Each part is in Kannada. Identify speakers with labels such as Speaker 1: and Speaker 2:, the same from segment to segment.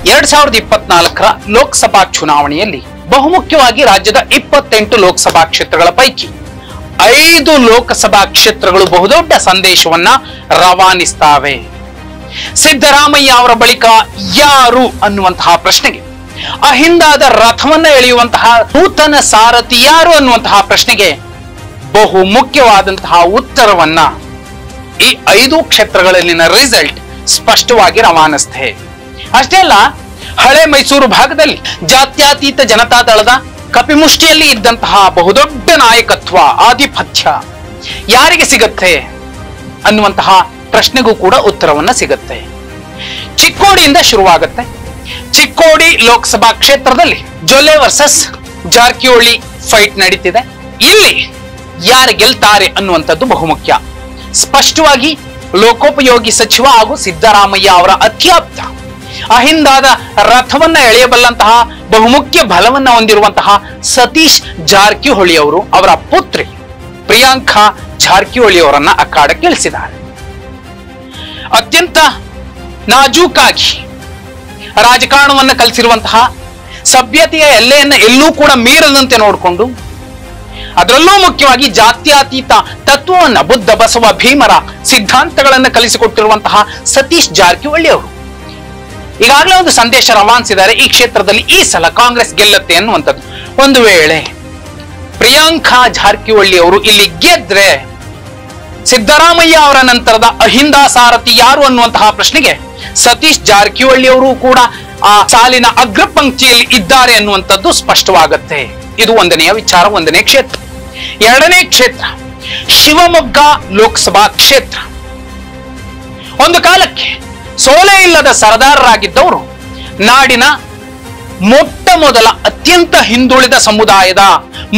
Speaker 1: 2024ರ ಲೋಕಸಭಾ ಚುನಾವಣೆಯಲ್ಲಿ ಬಹುಮುಖ್ಯವಾಗಿ ರಾಜ್ಯದ 28 ಲೋಕಸಭಾ ಕ್ಷೇತ್ರಗಳ ಪೈಕಿ 5 ಲೋಕಸಭಾ ಕ್ಷೇತ್ರಗಳು ಬಹುದೊಡ್ಡ ಸಂದೇಶವನ್ನ ರವಾನಿಸ್ತಾವೆ. ಸಿದ್ದರಾಮಯ್ಯ ಅವರ ಬಳಿಕ ಯಾರು ಅನ್ನುವಂತಹ ಪ್ರಶ್ನೆಗೆ, ಅಹಿಂದಾದ ರಥವನ್ನ ಎಳೆಯುವಂತಹ ನೂತನ ಸಾರಥಿ ಯಾರು ಅನ್ನುವಂತಹ ಪ್ರಶ್ನೆಗೆ ಬಹು ಮುಖ್ಯವಾದಂತಹ ಉತ್ತರವನ್ನ ಈ 5 ಕ್ಷೇತ್ರಗಳಲ್ಲಿನ ರಿಸಲ್ಟ್ ಸ್ಪಷ್ಟವಾಗಿ ರವಾನಿಸುತ್ತೆ. ಅಷ್ಟೇ ಅಲ್ಲ, ಹಳೆ ಮೈಸೂರು ಭಾಗದಲ್ಲಿ ಜಾತ್ಯತೀತ ಜನತಾದಳದ ಕಪಿಮುಷ್ಟಿಯಲ್ಲಿ ಇದ್ದಂತಹ ಬಹುದೊಡ್ಡ ನಾಯಕತ್ವ, ಆಧಿಪತ್ಯ ಯಾರಿಗೆ ಸಿಗತ್ತೆ ಅನ್ನುವಂತಹ ಪ್ರಶ್ನೆಗೂ ಕೂಡ ಉತ್ತರವನ್ನ ಸಿಗತ್ತೆ. ಚಿಕ್ಕೋಡಿಯಿಂದ ಶುರುವಾಗುತ್ತೆ. ಚಿಕ್ಕೋಡಿ ಲೋಕಸಭಾ ಕ್ಷೇತ್ರದಲ್ಲಿ ಜೊಲ್ಲೆ ವರ್ಸಸ್ ಜಾರಕಿಹೊಳಿ ಫೈಟ್ ನಡೀತಿದೆ. ಇಲ್ಲಿ ಯಾರು ಗೆಲ್ತಾರೆ ಅನ್ನುವಂಥದ್ದು ಬಹುಮುಖ್ಯ. ಸ್ಪಷ್ಟವಾಗಿ ಲೋಕೋಪಯೋಗಿ ಸಚಿವ ಹಾಗೂ ಸಿದ್ದರಾಮಯ್ಯ ಅವರ ಅತ್ಯಾಪ್ತ, ಅಹಿಂದಾದ ರಥವನ್ನ ಎಳೆಯಬಲ್ಲಂತಹ ಬಹುಮುಖ್ಯ ಬಲವನ್ನ ಹೊಂದಿರುವಂತಹ ಸತೀಶ್ ಜಾರಕಿಹೊಳಿ ಅವರು ಅವರ ಪುತ್ರಿ ಪ್ರಿಯಾಂಕಾ ಜಾರಕಿಹೊಳಿ ಅವರನ್ನ ಅಖಾಡಕ್ಕೆ ಇಳಿಸಿದ್ದಾರೆ. ಅತ್ಯಂತ ನಾಜೂಕಾಗಿ ರಾಜಕಾರಣವನ್ನ ಕಲಿಸಿರುವಂತಹ, ಸಭ್ಯತೆಯ ಎಲ್ಲೆಯನ್ನ ಎಲ್ಲೂ ಕೂಡ ಮೀರದಂತೆ ನೋಡಿಕೊಂಡು, ಅದರಲ್ಲೂ ಮುಖ್ಯವಾಗಿ ಜಾತ್ಯತೀತ ತತ್ವವನ್ನ ಬುದ್ಧ, ಬಸವ, ಭೀಮರ ಸಿದ್ಧಾಂತಗಳನ್ನ ಕಲಿಸಿಕೊಟ್ಟಿರುವಂತಹ ಸತೀಶ್ ಜಾರಕಿಹೊಳಿ ಅವರು ಈಗಾಗಲೇ ಒಂದು ಸಂದೇಶ ರವಾನಿಸಿದ್ದಾರೆ. ಈ ಕ್ಷೇತ್ರದಲ್ಲಿ ಈ ಸಲ ಕಾಂಗ್ರೆಸ್ ಗೆಲ್ಲುತ್ತೆ ಅನ್ನುವಂಥದ್ದು. ಒಂದು ವೇಳೆ ಪ್ರಿಯಾಂಕಾ ಜಾರಕಿಹೊಳಿ ಅವರು ಇಲ್ಲಿ ಗೆದ್ರೆ ಸಿದ್ದರಾಮಯ್ಯ ಅವರ ನಂತರದ ಅಹಿಂದ ಸಾರಥಿ ಯಾರು ಅನ್ನುವಂತಹ ಪ್ರಶ್ನೆಗೆ ಸತೀಶ್ ಜಾರಕಿಹೊಳಿ ಅವರು ಕೂಡ ಆ ಸಾಲಿನ ಅಗ್ರ ಪಂಕ್ತಿಯಲ್ಲಿ ಇದ್ದಾರೆ ಅನ್ನುವಂಥದ್ದು ಸ್ಪಷ್ಟವಾಗುತ್ತೆ. ಇದು ಒಂದನೆಯ ವಿಚಾರ, ಒಂದನೇ ಕ್ಷೇತ್ರ. ಎರಡನೇ ಕ್ಷೇತ್ರ ಶಿವಮೊಗ್ಗ ಲೋಕಸಭಾ ಕ್ಷೇತ್ರ. ಒಂದು ಕಾಲಕ್ಕೆ ಸೋಲೆ ಇಲ್ಲದ ಸರದಾರರಾಗಿದ್ದವರು, ನಾಡಿನ ಮೊಟ್ಟ ಮೊದಲ ಅತ್ಯಂತ ಹಿಂದುಳಿದ ಸಮುದಾಯದ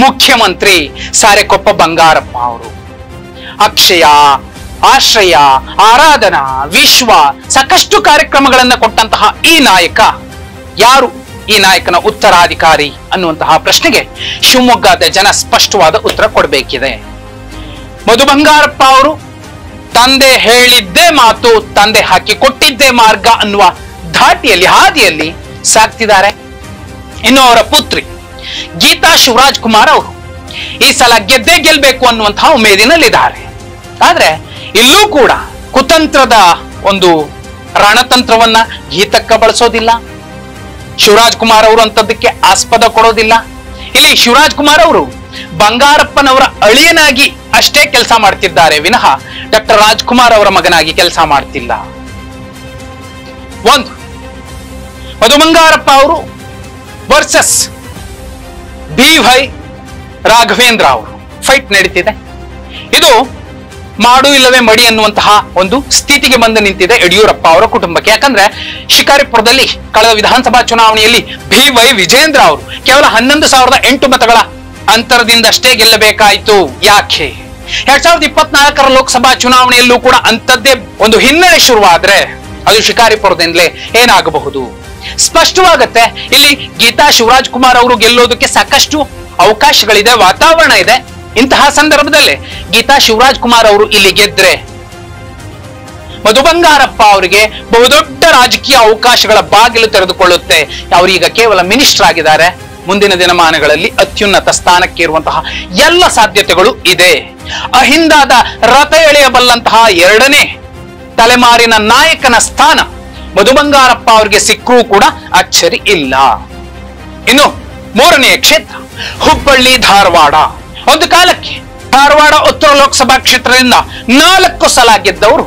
Speaker 1: ಮುಖ್ಯಮಂತ್ರಿ ಸಾರೆಕೊಪ್ಪ ಬಂಗಾರಪ್ಪ ಅವರು. ಅಕ್ಷಯ, ಆಶ್ರಯ, ಆರಾಧನಾ, ವಿಶ್ವ ಸಾಕಷ್ಟು ಕಾರ್ಯಕ್ರಮಗಳನ್ನು ಕೊಟ್ಟಂತಹ ಈ ನಾಯಕ ಯಾರು, ಈ ನಾಯಕನ ಉತ್ತರಾಧಿಕಾರಿ ಅನ್ನುವಂತಹ ಪ್ರಶ್ನೆಗೆ ಶಿವಮೊಗ್ಗದ ಜನ ಸ್ಪಷ್ಟವಾದ ಉತ್ತರ ಕೊಡಬೇಕಿದೆ. ಮಧು ಬಂಗಾರಪ್ಪ ಅವರು ತಂದೆ ಹೇಳಿದ್ದೇ ಮಾತು, ತಂದೆ ಹಾಕಿ ಕೊಟ್ಟಿದ್ದೇ ಮಾರ್ಗ ಅನ್ನುವ ಧಾಟಿಯಲ್ಲಿ, ಹಾದಿಯಲ್ಲಿ ಸಾಕ್ತಿದ್ದಾರೆ. ಇನ್ನು ಅವರ ಪುತ್ರಿ ಗೀತಾ ಶಿವರಾಜ್ ಕುಮಾರ್ ಅವರು ಈ ಸಲ ಗೆದ್ದೇ ಗೆಲ್ಬೇಕು ಅನ್ನುವಂತಹ ಉಮೇದಿನಲ್ಲಿದ್ದಾರೆ. ಆದ್ರೆ ಇಲ್ಲೂ ಕೂಡ ಕುತಂತ್ರದ ಒಂದು ರಣತಂತ್ರವನ್ನ ಗೀತಕ್ಕ ಬಳಸೋದಿಲ್ಲ. ಶಿವರಾಜ್ ಕುಮಾರ್ ಅವರು ಅಂತದಕ್ಕೆ ಆಸ್ಪದ ಕೊಡೋದಿಲ್ಲ. ಇಲ್ಲಿ ಶಿವರಾಜ್ ಕುಮಾರ್ ಅವರು ಬಂಗಾರಪ್ಪನವರ ಅಳಿಯನಾಗಿ ಅಷ್ಟೇ ಕೆಲಸ ಮಾಡ್ತಿದ್ದಾರೆ ವಿನಃ ಡಾಕ್ಟರ್ ರಾಜ್ಕುಮಾರ್ ಅವರ ಮಗನಾಗಿ ಕೆಲಸ ಮಾಡ್ತಿಲ್ಲ. ಒಂದು, ಮಧು ಬಂಗಾರಪ್ಪ ಅವರು ವರ್ಸಸ್ BY ರಾಘವೇಂದ್ರ ಅವರು ಫೈಟ್ ನಡೀತಿದೆ. ಇದು ಮಾಡು ಇಲ್ಲವೇ ಮಡಿ ಅನ್ನುವಂತಹ ಒಂದು ಸ್ಥಿತಿಗೆ ಬಂದು ನಿಂತಿದೆ ಯಡಿಯೂರಪ್ಪ ಅವರ ಕುಟುಂಬಕ್ಕೆ. ಯಾಕಂದ್ರೆ ಶಿಕಾರಿಪುರದಲ್ಲಿ ಕಳೆದ ವಿಧಾನಸಭಾ ಚುನಾವಣೆಯಲ್ಲಿ BY ವಿಜೇಂದ್ರ ಅವರು ಕೇವಲ 11,008 ಮತಗಳ ಅಂತರದಿಂದಷ್ಟೇ ಗೆಲ್ಲಬೇಕಾಯಿತು. ಯಾಕೆ? 2024ರ ಲೋಕಸಭಾ ಚುನಾವಣೆಯಲ್ಲೂ ಕೂಡ ಅಂತದ್ದೇ ಒಂದು ಹಿನ್ನಡೆ ಶುರುವಾದ್ರೆ ಅದು ಶಿಕಾರಿಪುರದಿಂದಲೇ ಏನಾಗಬಹುದು ಸ್ಪಷ್ಟವಾಗತ್ತೆ. ಇಲ್ಲಿ ಗೀತಾ ಶಿವರಾಜ್ ಕುಮಾರ್ ಅವರು ಗೆಲ್ಲೋದಕ್ಕೆ ಸಾಕಷ್ಟು ಅವಕಾಶಗಳಿದೆ, ವಾತಾವರಣ ಇದೆ. ಇಂತಹ ಸಂದರ್ಭದಲ್ಲಿ ಗೀತಾ ಶಿವರಾಜ್ ಕುಮಾರ್ ಅವರು ಇಲ್ಲಿ ಗೆದ್ರೆ ಮಧು ಬಂಗಾರಪ್ಪ ಅವರಿಗೆ ಬಹುದೊಡ್ಡ ರಾಜಕೀಯ ಅವಕಾಶಗಳ ಬಾಗಿಲು ತೆರೆದುಕೊಳ್ಳುತ್ತೆ. ಅವರೀಗ ಕೇವಲ ಮಿನಿಸ್ಟರ್ ಆಗಿದ್ದಾರೆ. ಮುಂದಿನ ದಿನಮಾನಗಳಲ್ಲಿ ಅತ್ಯುನ್ನತ ಸ್ಥಾನಕ್ಕೆ ಇರುವಂತಹ ಎಲ್ಲ ಸಾಧ್ಯತೆಗಳು ಇದೆ. ಅಹಿಂದಾದ ರಥ ಎಳೆಯಬಲ್ಲಂತಹ ಎರಡನೇ ತಲೆಮಾರಿನ ನಾಯಕನ ಸ್ಥಾನ ಮಧು ಬಂಗಾರಪ್ಪ ಅವರಿಗೆ ಸಿಕ್ಕರೂ ಕೂಡ ಅಚ್ಚರಿ ಇಲ್ಲ. ಇನ್ನು ಮೂರನೆಯ ಕ್ಷೇತ್ರ ಹುಬ್ಬಳ್ಳಿ ಧಾರವಾಡ. ಒಂದು ಕಾಲಕ್ಕೆ ಧಾರವಾಡ ಉತ್ತರ ಲೋಕಸಭಾ ಕ್ಷೇತ್ರದಿಂದ 4 ಸಲ ಗೆದ್ದವರು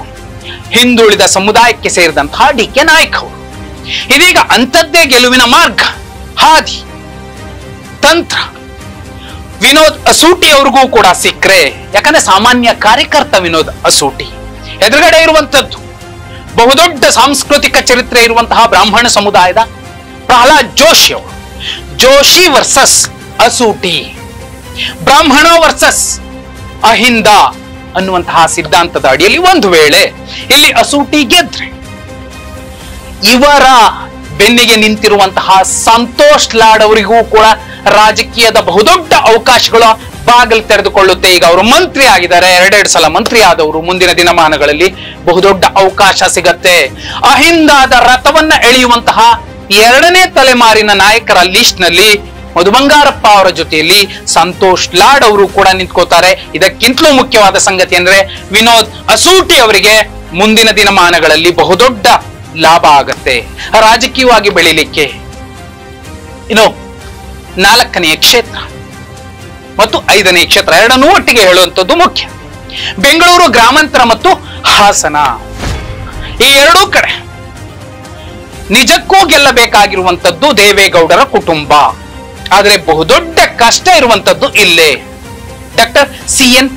Speaker 1: ಹಿಂದುಳಿದ ಸಮುದಾಯಕ್ಕೆ ಸೇರಿದಂತಹ DK ನಾಯಕ್ ಅವರು. ಇದೀಗ ಅಂಥದ್ದೇ ಗೆಲುವಿನ ಮಾರ್ಗ, ಹಾದಿ, ತಂತ್ರ ವಿನೋದ್ ಅಸೂಟಿ ಅವ್ರಿಗೂ ಕೂಡ ಸಿಕ್ಕ್ರೆ, ಯಾಕಂದ್ರೆ ಸಾಮಾನ್ಯ ಕಾರ್ಯಕರ್ತ ವಿನೋದ್ ಅಸೂಟಿ, ಎದುರುಗಡೆ ಇರುವಂತದ್ದು ಬಹುದೊಡ್ಡ ಸಾಂಸ್ಕೃತಿಕ ಚರಿತ್ರೆ ಇರುವಂತಹ ಬ್ರಾಹ್ಮಣ ಸಮುದಾಯದ ಪ್ರಹ್ಲಾದ್ ಜೋಶಿ ಅವರು. ಜೋಶಿ ವರ್ಸಸ್ ಅಸೂಟಿ, ಬ್ರಾಹ್ಮಣ ವರ್ಸಸ್ ಅಹಿಂದ ಅನ್ನುವಂತಹ ಸಿದ್ಧಾಂತದ ಅಡಿಯಲ್ಲಿ ಒಂದು ವೇಳೆ ಇಲ್ಲಿ ಅಸೂಟಿ ಗೆದ್ರೆ ಇವರ ಬೆನ್ನಿಗೆ ನಿಂತಿರುವಂತಹ ಸಂತೋಷ್ ಲಾಡ್ ಅವರಿಗೂ ಕೂಡ ರಾಜಕೀಯದ ಬಹುದೊಡ್ಡ ಅವಕಾಶಗಳು ಬಾಗಿಲು ತೆರೆದುಕೊಳ್ಳುತ್ತೆ. ಈಗ ಅವರು ಮಂತ್ರಿ ಆಗಿದ್ದಾರೆ, 2 ಸಲ ಮಂತ್ರಿ ಆದವರು. ಮುಂದಿನ ದಿನಮಾನಗಳಲ್ಲಿ ಬಹುದೊಡ್ಡ ಅವಕಾಶ ಸಿಗತ್ತೆ. ಅಹಿಂದಾದ ರಥವನ್ನ ಎಳೆಯುವಂತಹ ಎರಡನೇ ತಲೆಮಾರಿನ ನಾಯಕರ ಲಿಸ್ಟ್ ನಲ್ಲಿ ಮಧು ಬಂಗಾರಪ್ಪ ಅವರ ಜೊತೆಯಲ್ಲಿ ಸಂತೋಷ್ ಲಾಡ್ ಅವರು ಕೂಡ ನಿಂತ್ಕೋತಾರೆ. ಇದಕ್ಕಿಂತಲೂ ಮುಖ್ಯವಾದ ಸಂಗತಿ ಅಂದ್ರೆ ವಿನೋದ್ ಅಸೂಟಿ ಅವರಿಗೆ ಮುಂದಿನ ದಿನಮಾನಗಳಲ್ಲಿ ಬಹುದೊಡ್ಡ ಲಾಭ ಆಗತ್ತೆ ರಾಜಕೀಯವಾಗಿ ಬೆಳಿಲಿಕ್ಕೆ. ಇನ್ನು 4ನೇ ಕ್ಷೇತ್ರ ಮತ್ತು 5ನೇ ಕ್ಷೇತ್ರ ಎರಡನ್ನೂ ಒಟ್ಟಿಗೆ ಹೇಳುವಂಥದ್ದು ಮುಖ್ಯ. ಬೆಂಗಳೂರು ಗ್ರಾಮಾಂತರ ಮತ್ತು ಹಾಸನ, ಈ ಎರಡೂ ಕಡೆ ನಿಜಕ್ಕೂ ಗೆಲ್ಲಬೇಕಾಗಿರುವಂತದ್ದು ದೇವೇಗೌಡರ ಕುಟುಂಬ. ಆದರೆ ಬಹುದೊಡ್ಡ ಕಷ್ಟ ಇರುವಂತದ್ದು ಇಲ್ಲೇ. ಡಾಕ್ಟರ್ CN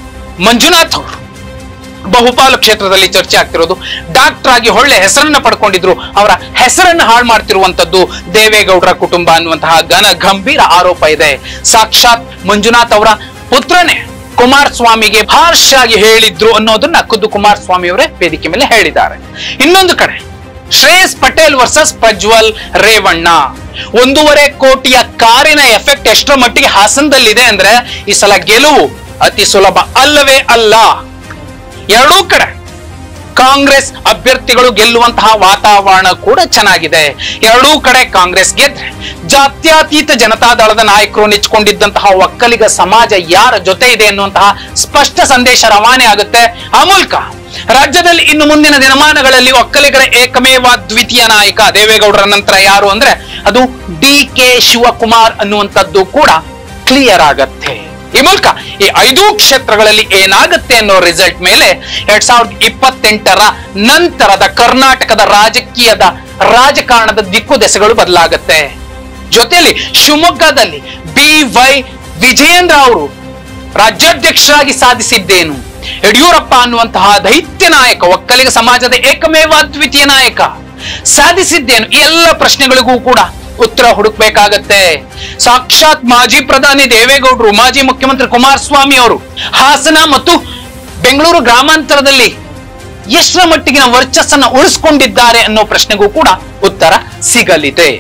Speaker 1: ಮಂಜುನಾಥ್ ಅವರು ಬಹುಪಾಲು ಕ್ಷೇತ್ರದಲ್ಲಿ ಚರ್ಚೆ ಆಗ್ತಿರೋದು. ಡಾಕ್ಟರ್ ಆಗಿ ಒಳ್ಳೆ ಹೆಸರನ್ನ ಪಡ್ಕೊಂಡಿದ್ರು, ಅವರ ಹೆಸರನ್ನು ಹಾಳು ಮಾಡ್ತಿರುವಂತದ್ದು ದೇವೇಗೌಡರ ಕುಟುಂಬ ಅನ್ನುವಂತಹ ಗಂಭೀರ ಆರೋಪ ಇದೆ. ಸಾಕ್ಷಾತ್ ಮಂಜುನಾಥ್ ಅವರ ಪುತ್ರನೇ ಕುಮಾರಸ್ವಾಮಿಗೆ ಭಾಷಾಗಿ ಹೇಳಿದ್ರು ಅನ್ನೋದನ್ನ ಖುದ್ದು ಕುಮಾರಸ್ವಾಮಿ ಅವರೇ ವೇದಿಕೆ ಮೇಲೆ ಹೇಳಿದ್ದಾರೆ. ಇನ್ನೊಂದು ಕಡೆ ಶ್ರೇಯಸ್ ಪಟೇಲ್ ವರ್ಸಸ್ ಪ್ರಜ್ವಲ್ ರೇವಣ್ಣ. 1.5 ಕೋಟಿಯ ಕಾರಿನ ಎಫೆಕ್ಟ್ ಎಷ್ಟರ ಮಟ್ಟಿಗೆ ಹಾಸನದಲ್ಲಿದೆ ಅಂದ್ರೆ ಈ ಸಲ ಗೆಲುವು ಅತಿ ಸುಲಭ ಅಲ್ಲವೇ ಅಲ್ಲ. ಎರಡೂ ಕಡೆ ಕಾಂಗ್ರೆಸ್ ಅಭ್ಯರ್ಥಿಗಳು ಗೆಲ್ಲುವಂತಹ ವಾತಾವರಣ ಕೂಡ ಚೆನ್ನಾಗಿದೆ. ಎರಡೂ ಕಡೆ ಕಾಂಗ್ರೆಸ್ ಗೆದ್ರೆ ಜಾತ್ಯತೀತ ಜನತಾದಳದ ನಾಯಕರು ನೆಚ್ಚಿಕೊಂಡಿದ್ದಂತಹ ಒಕ್ಕಲಿಗ ಸಮಾಜ ಯಾರ ಜೊತೆ ಇದೆ ಎನ್ನುವಂತಹ ಸ್ಪಷ್ಟ ಸಂದೇಶ ರವಾನೆ ಆಗುತ್ತೆ. ಆ ಮೂಲಕ ರಾಜ್ಯದಲ್ಲಿ ಇನ್ನು ಮುಂದಿನ ದಿನಮಾನಗಳಲ್ಲಿ ಒಕ್ಕಲಿಗರ ಏಕಮೇವ ದ್ವಿತೀಯ ನಾಯಕ ದೇವೇಗೌಡರ ನಂತರ ಯಾರು ಅಂದ್ರೆ ಅದು DK ಶಿವಕುಮಾರ್ ಅನ್ನುವಂಥದ್ದು ಕೂಡ ಕ್ಲಿಯರ್ ಆಗತ್ತೆ. ಈ ಮೂಲಕ ಈ 5 ಕ್ಷೇತ್ರಗಳಲ್ಲಿ ಏನಾಗುತ್ತೆ ಅನ್ನೋ ರಿಸಲ್ಟ್ ಮೇಲೆ 2028ರ ನಂತರದ ಕರ್ನಾಟಕದ ರಾಜಕಾರಣದ ದಿಕ್ಕು ದೆಸೆಗಳು ಬದಲಾಗತ್ತೆ. ಜೊತೆಯಲ್ಲಿ ಶಿವಮೊಗ್ಗದಲ್ಲಿ BY ವಿಜಯೇಂದ್ರ ಅವರು ರಾಜ್ಯಾಧ್ಯಕ್ಷರಾಗಿ ಸಾಧಿಸಿದ್ದೇನು, ಯಡಿಯೂರಪ್ಪ ಅನ್ನುವಂತಹ ದೈತ್ಯ ನಾಯಕ ಒಕ್ಕಲಿಗ ಸಮಾಜದ ಏಕಮೇವ ದ್ವಿತೀಯ ನಾಯಕ ಸಾಧಿಸಿದ್ದೇನು, ಈ ಎಲ್ಲ ಪ್ರಶ್ನೆಗಳಿಗೂ ಕೂಡ ಉತ್ತರ ಹುಡುಕ್ಬೇಕಾಗತ್ತೆ. ಸಾಕ್ಷಾತ್ ಮಾಜಿ ಪ್ರಧಾನಿ ದೇವೇಗೌಡರು, ಮಾಜಿ ಮುಖ್ಯಮಂತ್ರಿ ಕುಮಾರಸ್ವಾಮಿ ಅವರು ಹಾಸನ ಮತ್ತು ಬೆಂಗಳೂರು ಗ್ರಾಮಾಂತರದಲ್ಲಿ ಎಷ್ಟರ ಮಟ್ಟಿಗಿನ ವರ್ಚಸ್ಸನ್ನ ಉಳಿಸಿಕೊಂಡಿದ್ದಾರೆ ಅನ್ನೋ ಪ್ರಶ್ನೆಗೂ ಕೂಡ ಉತ್ತರ ಸಿಗಲಿದೆ.